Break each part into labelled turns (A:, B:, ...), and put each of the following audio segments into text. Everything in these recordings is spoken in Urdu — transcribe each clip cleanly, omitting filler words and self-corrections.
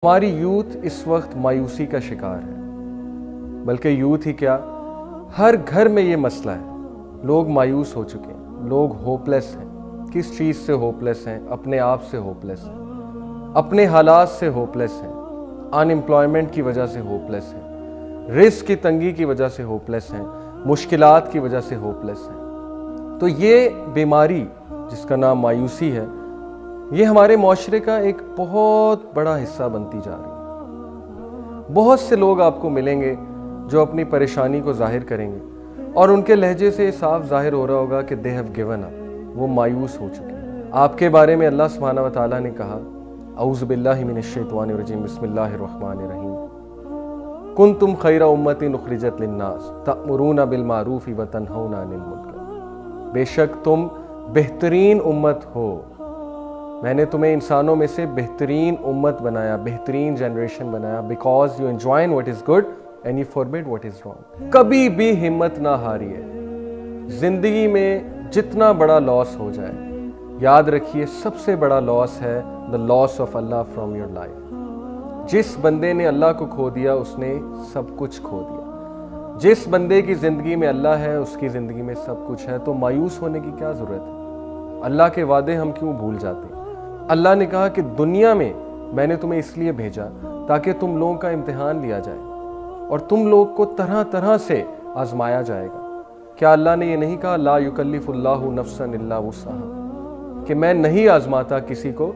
A: ہماری یوتھ اس وقت مایوسی کا شکار ہے، بلکہ یوتھ ہی کیا، ہر گھر میں یہ مسئلہ ہے۔ لوگ مایوس ہو چکے ہیں، لوگ ہوپلیس ہیں۔ کس چیز سے ہوپلیس ہیں؟ اپنے آپ سے ہوپلیس ہیں، اپنے حالات سے ہوپلیس ہیں، ان امپلائمنٹ کی وجہ سے ہوپلیس ہیں، رزق کی تنگی کی وجہ سے ہوپلیس ہیں، مشکلات کی وجہ سے ہوپلیس ہیں۔ تو یہ بیماری جس کا نام مایوسی ہے، یہ ہمارے معاشرے کا ایک بہت بڑا حصہ بنتی جا رہی ہے۔ بہت سے لوگ آپ کو ملیں گے جو اپنی پریشانی کو ظاہر کریں گے، اور ان کے لہجے سے صاف ظاہر ہو رہا ہوگا کہ they have given up، وہ مایوس ہو چکے ہیں۔ آپ کے بارے میں اللہ سبحانہ وتعالیٰ نے کہا، اعوذ باللہ من الشیطان الرجیم، بسم اللہ الرحمن الرحیم، کنتم خیر امۃ اخرجت للناس تأمرون بالمعروف وتنہون عن المنکر، بے شک تم بہترین امت ہو، میں نے تمہیں انسانوں میں سے بہترین امت بنایا، بہترین جنریشن بنایا، because you enjoin what is good and you forbid what is wrong۔ کبھی بھی ہمت نہ ہاریے، زندگی میں جتنا بڑا لاس ہو جائے، یاد رکھیے سب سے بڑا لاس ہے the loss of Allah from your life۔ جس بندے نے اللہ کو کھو دیا اس نے سب کچھ کھو دیا۔ جس بندے کی زندگی میں اللہ ہے اس کی زندگی میں سب کچھ ہے، تو مایوس ہونے کی کیا ضرورت ہے؟ اللہ کے وعدے ہم کیوں بھول جاتے ہیں؟ اللہ نے کہا کہ دنیا میں نے تمہیں اس لیے بھیجا تاکہ تم لوگوں کا امتحان لیا جائے، اور تم لوگ کو طرح طرح سے آزمایا جائے گا۔ کیا اللہ نے یہ نہیں کہا لا یکلف اللہ نفسا الا وسعہا، کہ میں نہیں آزماتا کسی کو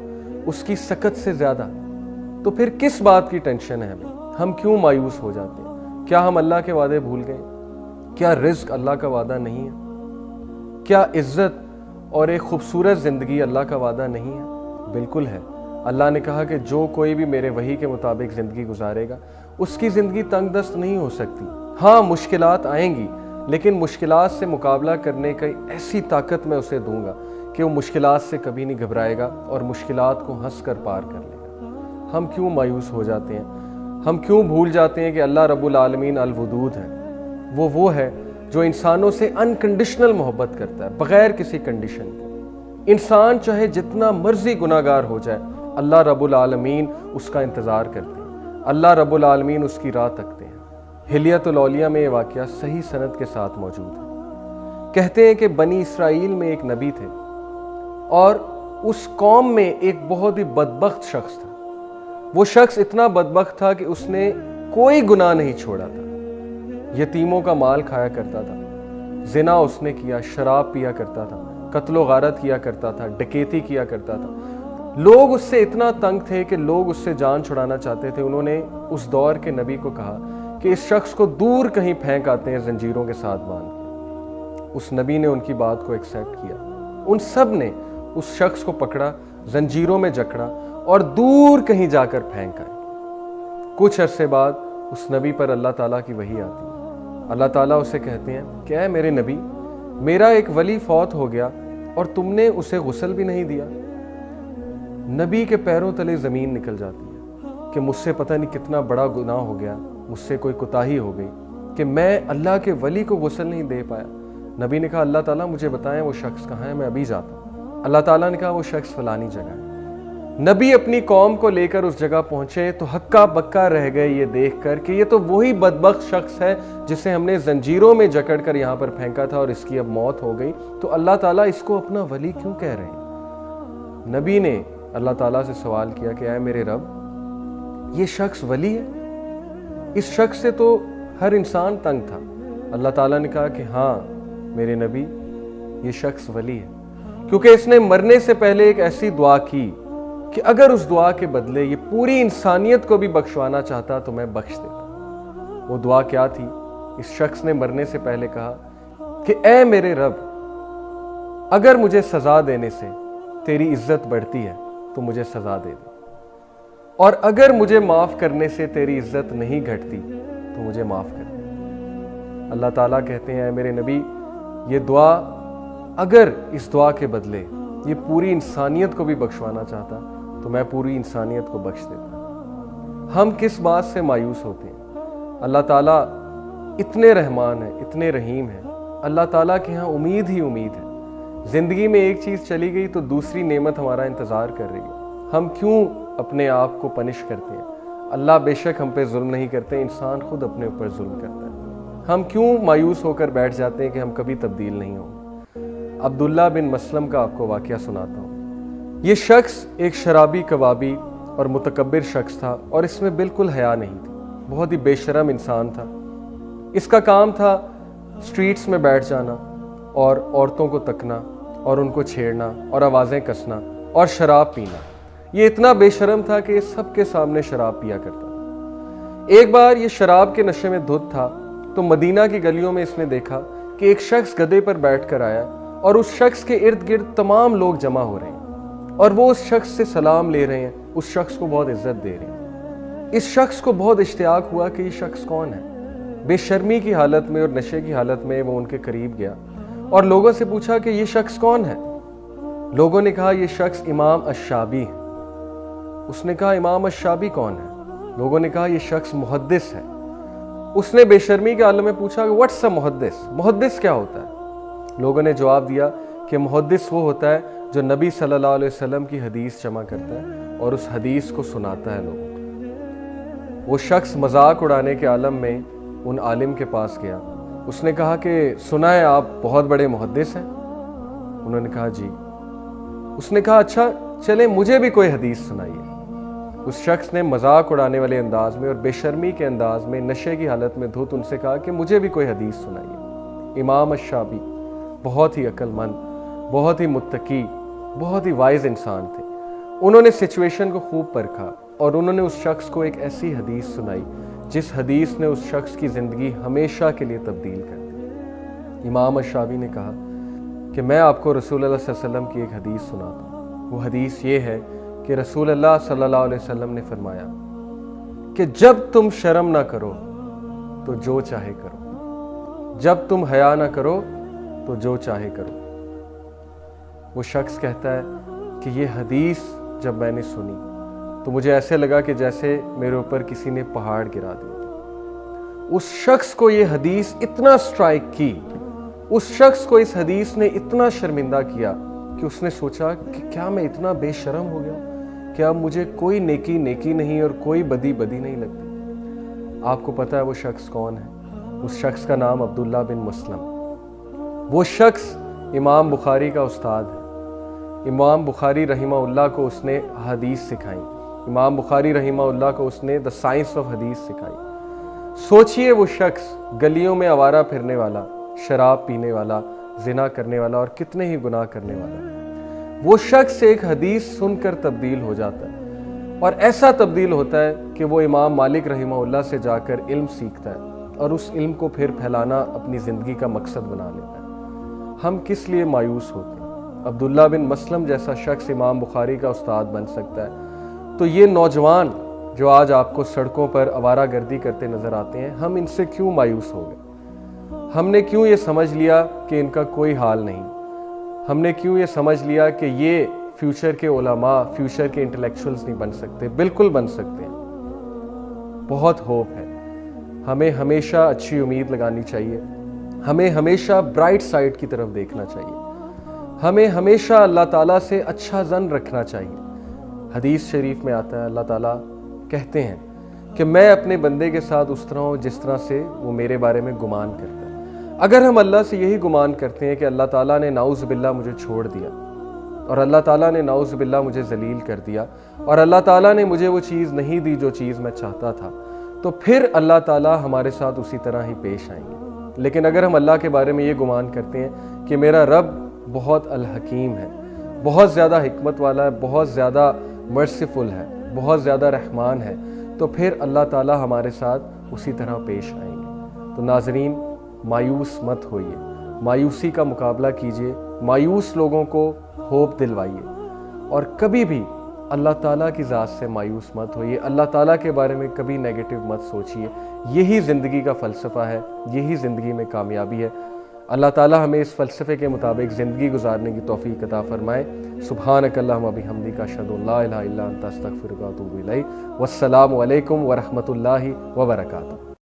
A: اس کی سکت سے زیادہ؟ تو پھر کس بات کی ٹینشن ہے ہمیں؟ ہم کیوں مایوس ہو جاتے ہیں؟ کیا ہم اللہ کے وعدے بھول گئے؟ کیا رزق اللہ کا وعدہ نہیں ہے؟ کیا عزت اور ایک خوبصورت زندگی اللہ کا وعدہ نہیں ہے؟ بالکل ہے۔ اللہ نے کہا کہ جو کوئی بھی میرے وحی کے مطابق زندگی گزارے گا اس کی زندگی تنگ دست نہیں ہو سکتی۔ ہاں مشکلات آئیں گی، لیکن مشکلات سے مقابلہ کرنے کی ایسی طاقت میں اسے دوں گا کہ وہ مشکلات سے کبھی نہیں گھبرائے گا اور مشکلات کو ہنس کر پار کر لے گا۔ ہم کیوں مایوس ہو جاتے ہیں؟ ہم کیوں بھول جاتے ہیں کہ اللہ رب العالمین الودود ہے؟ وہ ہے جو انسانوں سے انکنڈیشنل محبت کرتا ہے، بغیر کسی کنڈیشن کے۔ انسان چاہے جتنا مرضی گناہگار ہو جائے، اللہ رب العالمین اس کا انتظار کرتے ہیں، اللہ رب العالمین اس کی راہ تکتے ہیں۔ حلیۃ الاولیاء میں یہ واقعہ صحیح سند کے ساتھ موجود ہے۔ کہتے ہیں کہ بنی اسرائیل میں ایک نبی تھے، اور اس قوم میں ایک بہت ہی بدبخت شخص تھا۔ وہ شخص اتنا بدبخت تھا کہ اس نے کوئی گناہ نہیں چھوڑا تھا، یتیموں کا مال کھایا کرتا تھا، زنا اس نے کیا، شراب پیا کرتا تھا، قتل و غارت کیا کرتا تھا، ڈکیتی کیا کرتا تھا۔ لوگ اس سے اتنا تنگ تھے کہ لوگ اس سے جان چھڑانا چاہتے تھے۔ انہوں نے اس دور کے نبی کو کہا کہ اس شخص کو دور کہیں پھینک آتے ہیں زنجیروں کے ساتھ باندھ کے۔ اس نبی نے ان کی بات کو ایکسیپٹ کیا۔ ان سب نے اس شخص کو پکڑا، زنجیروں میں جکڑا اور دور کہیں جا کر پھینک آئے۔ کچھ عرصے بعد اس نبی پر اللہ تعالیٰ کی وحی آتی ہے۔ اللہ تعالیٰ اسے کہتے ہیں کہ اے میرے نبی، میرا ایک ولی فوت ہو گیا اور تم نے اسے غسل بھی نہیں دیا۔ نبی کے پیروں تلے زمین نکل جاتی ہے کہ مجھ سے پتہ نہیں کتنا بڑا گناہ ہو گیا، مجھ سے کوئی کوتاہی ہو گئی کہ میں اللہ کے ولی کو غسل نہیں دے پایا۔ نبی نے کہا اللہ تعالیٰ مجھے بتائیں وہ شخص کہاں ہے، میں ابھی جاتا ہوں۔ اللہ تعالیٰ نے کہا وہ شخص فلانی جگہ ہے۔ نبی اپنی قوم کو لے کر اس جگہ پہنچے تو ہکا بکا رہ گئے یہ دیکھ کر کہ یہ تو وہی بدبخت شخص ہے جسے ہم نے زنجیروں میں جکڑ کر یہاں پر پھینکا تھا اور اس کی اب موت ہو گئی، تو اللہ تعالیٰ اس کو اپنا ولی کیوں کہہ رہے ہیں؟ نبی نے اللہ تعالیٰ سے سوال کیا کہ اے میرے رب، یہ شخص ولی ہے؟ اس شخص سے تو ہر انسان تنگ تھا۔ اللہ تعالیٰ نے کہا کہ ہاں میرے نبی، یہ شخص ولی ہے، کیونکہ اس نے مرنے سے پہلے ایک ایسی دعا کی کہ اگر اس دعا کے بدلے یہ پوری انسانیت کو بھی بخشوانا چاہتا تو میں بخش دیتا۔ وہ دعا کیا تھی؟ اس شخص نے مرنے سے پہلے کہا کہ اے میرے رب، اگر مجھے سزا دینے سے تیری عزت بڑھتی ہے تو مجھے سزا دے دے، اور اگر مجھے معاف کرنے سے تیری عزت نہیں گھٹتی تو مجھے معاف کر دے۔ اللہ تعالیٰ کہتے ہیں اے میرے نبی، یہ دعا اگر اس دعا کے بدلے یہ پوری انسانیت کو بھی بخشوانا چاہتا تو میں پوری انسانیت کو بخش دیتا۔ ہم کس بات سے مایوس ہوتے ہیں؟ اللہ تعالیٰ اتنے رحمان ہیں، اتنے رحیم ہیں، اللہ تعالیٰ کے ہاں امید ہی امید ہے۔ زندگی میں ایک چیز چلی گئی تو دوسری نعمت ہمارا انتظار کر رہی ہے۔ ہم کیوں اپنے آپ کو پنش کرتے ہیں؟ اللہ بے شک ہم پہ ظلم نہیں کرتے، انسان خود اپنے اوپر ظلم کرتا ہے۔ ہم کیوں مایوس ہو کر بیٹھ جاتے ہیں کہ ہم کبھی تبدیل نہیں ہوں؟ عبداللہ بن مسلم کا آپ کو واقعہ سناتا ہوں۔ یہ شخص ایک شرابی، کبابی اور متکبر شخص تھا، اور اس میں بالکل حیا نہیں تھی، بہت ہی بے شرم انسان تھا۔ اس کا کام تھا سٹریٹس میں بیٹھ جانا اور عورتوں کو تکنا اور ان کو چھیڑنا اور آوازیں کسنا اور شراب پینا۔ یہ اتنا بے شرم تھا کہ یہ سب کے سامنے شراب پیا کرتا تھا۔ ایک بار یہ شراب کے نشے میں دھت تھا تو مدینہ کی گلیوں میں اس نے دیکھا کہ ایک شخص گدھے پر بیٹھ کر آیا اور اس شخص کے ارد گرد تمام لوگ جمع ہو رہے ہیں اور وہ اس شخص سے سلام لے رہے ہیں، اس شخص کو بہت عزت دے رہے ہیں۔ اس شخص کو بہت اشتیاق ہوا کہ یہ شخص کون ہے۔ بے شرمی کی حالت میں اور نشے کی حالت میں وہ ان کے قریب گیا اور لوگوں سے پوچھا کہ یہ شخص کون ہے۔ لوگوں نے کہا یہ شخص امام الشعبی ہے۔ اس نے کہا امام الشعبی کون ہے؟ لوگوں نے کہا یہ شخص محدث ہے۔ اس نے بے شرمی کے عالم میں پوچھا کہ واٹس اے محدث؟ محدث کیا ہوتا ہے؟ لوگوں نے جواب دیا کہ محدث وہ ہوتا ہے جو نبی صلی اللہ علیہ وسلم کی حدیث جمع کرتا ہے اور اس حدیث کو سناتا ہے لوگوں کو۔ وہ شخص مذاق اڑانے کے عالم میں ان عالم کے پاس گیا۔ اس نے کہا کہ سنا ہے آپ بہت بڑے محدث ہیں؟ انہوں نے کہا جی۔ اس نے کہا اچھا چلیں مجھے بھی کوئی حدیث سنائیے۔ اس شخص نے مذاق اڑانے والے انداز میں اور بے شرمی کے انداز میں نشے کی حالت میں دھت ان سے کہا کہ مجھے بھی کوئی حدیث سنائیے۔ امام الشعبی بہت ہی عقل مند، بہت ہی متقی، بہت ہی وائز انسان تھے۔ انہوں نے سچویشن کو خوب پرکھا اور انہوں نے اس شخص کو ایک ایسی حدیث سنائی جس حدیث نے اس شخص کی زندگی ہمیشہ کے لیے تبدیل کر دی۔ امام الشعبی نے کہا کہ میں آپ کو رسول اللہ صلی اللہ علیہ وسلم کی ایک حدیث سناتا ہوں۔ وہ حدیث یہ ہے کہ رسول اللہ صلی اللہ علیہ وسلم نے فرمایا کہ جب تم شرم نہ کرو تو جو چاہے کرو، جب تم حیا نہ کرو تو جو چاہے کرو۔ وہ شخص کہتا ہے کہ یہ حدیث جب میں نے سنی تو مجھے ایسے لگا کہ جیسے میرے اوپر کسی نے پہاڑ گرا دیا۔ اس شخص کو یہ حدیث اتنا سٹرائک کی، اس شخص کو اس حدیث نے اتنا شرمندہ کیا کہ اس نے سوچا کہ کیا میں اتنا بے شرم ہو گیا، کیا مجھے کوئی نیکی نیکی نہیں اور کوئی بدی بدی نہیں لگتی۔ آپ کو پتہ ہے وہ شخص کون ہے؟ اس شخص کا نام عبداللہ بن مسلم۔ وہ شخص امام بخاری کا استاد ہے۔ امام بخاری رحمہ اللہ کو اس نے حدیث سکھائی، امام بخاری رحمہ اللہ کو اس نے دا سائنس آف حدیث سکھائی۔ سوچئے وہ شخص گلیوں میں آوارہ پھرنے والا، شراب پینے والا، زنا کرنے والا اور کتنے ہی گناہ کرنے والا، وہ شخص ایک حدیث سن کر تبدیل ہو جاتا ہے، اور ایسا تبدیل ہوتا ہے کہ وہ امام مالک رحمہ اللہ سے جا کر علم سیکھتا ہے اور اس علم کو پھر پھیلانا اپنی زندگی کا مقصد بنا لیتا ہے۔ ہم کس لیے مایوس ہوتے ہیں؟ عبداللہ بن مسلم جیسا شخص امام بخاری کا استاد بن سکتا ہے، تو یہ نوجوان جو آج آپ کو سڑکوں پر آوارہ گردی کرتے نظر آتے ہیں، ہم ان سے کیوں مایوس ہو گئے؟ ہم نے کیوں یہ سمجھ لیا کہ ان کا کوئی حال نہیں؟ ہم نے کیوں یہ سمجھ لیا کہ یہ فیوچر کے علماء، فیوچر کے انٹلیکچوئلز نہیں بن سکتے؟ بالکل بن سکتے ہیں، بہت ہوپ ہے۔ ہمیں ہمیشہ اچھی امید لگانی چاہیے، ہمیں ہمیشہ برائٹ سائڈ کی طرف دیکھنا چاہیے، ہمیں ہمیشہ اللہ تعالیٰ سے اچھا ظن رکھنا چاہیے۔ حدیث شریف میں آتا ہے اللہ تعالیٰ کہتے ہیں کہ میں اپنے بندے کے ساتھ اس طرح ہوں جس طرح سے وہ میرے بارے میں گمان کرتا ہے۔ اگر ہم اللہ سے یہی گمان کرتے ہیں کہ اللہ تعالیٰ نے نعوذ باللہ مجھے چھوڑ دیا اور اللہ تعالیٰ نے نعوذ باللہ مجھے ذلیل کر دیا اور اللہ تعالیٰ نے مجھے وہ چیز نہیں دی جو چیز میں چاہتا تھا، تو پھر اللہ تعالیٰ ہمارے ساتھ اسی طرح ہی پیش آئیں گے۔ لیکن اگر ہم اللہ کے بارے میں یہ گمان کرتے ہیں کہ میرا رب بہت الحکیم ہے، بہت زیادہ حکمت والا ہے، بہت زیادہ مرسیفل ہے، بہت زیادہ رحمان ہے، تو پھر اللہ تعالیٰ ہمارے ساتھ اسی طرح پیش آئیں گے۔ تو ناظرین، مایوس مت ہوئیے، مایوسی کا مقابلہ کیجئے، مایوس لوگوں کو ہوپ دلوائیے، اور کبھی بھی اللہ تعالیٰ کی ذات سے مایوس مت ہوئیے، اللہ تعالیٰ کے بارے میں کبھی نیگیٹو مت سوچیے۔ یہی زندگی کا فلسفہ ہے، یہی زندگی میں کامیابی ہے۔ اللہ تعالیٰ ہمیں اس فلسفے کے مطابق زندگی گزارنے کی توفیق عطا فرمائے۔ سبحانک اللہم و بحمدک، اشہد ان لا الہ الا انت، استغفرک و اتوب الیک۔ والسلام علیکم ورحمۃ اللہ وبرکاتہ۔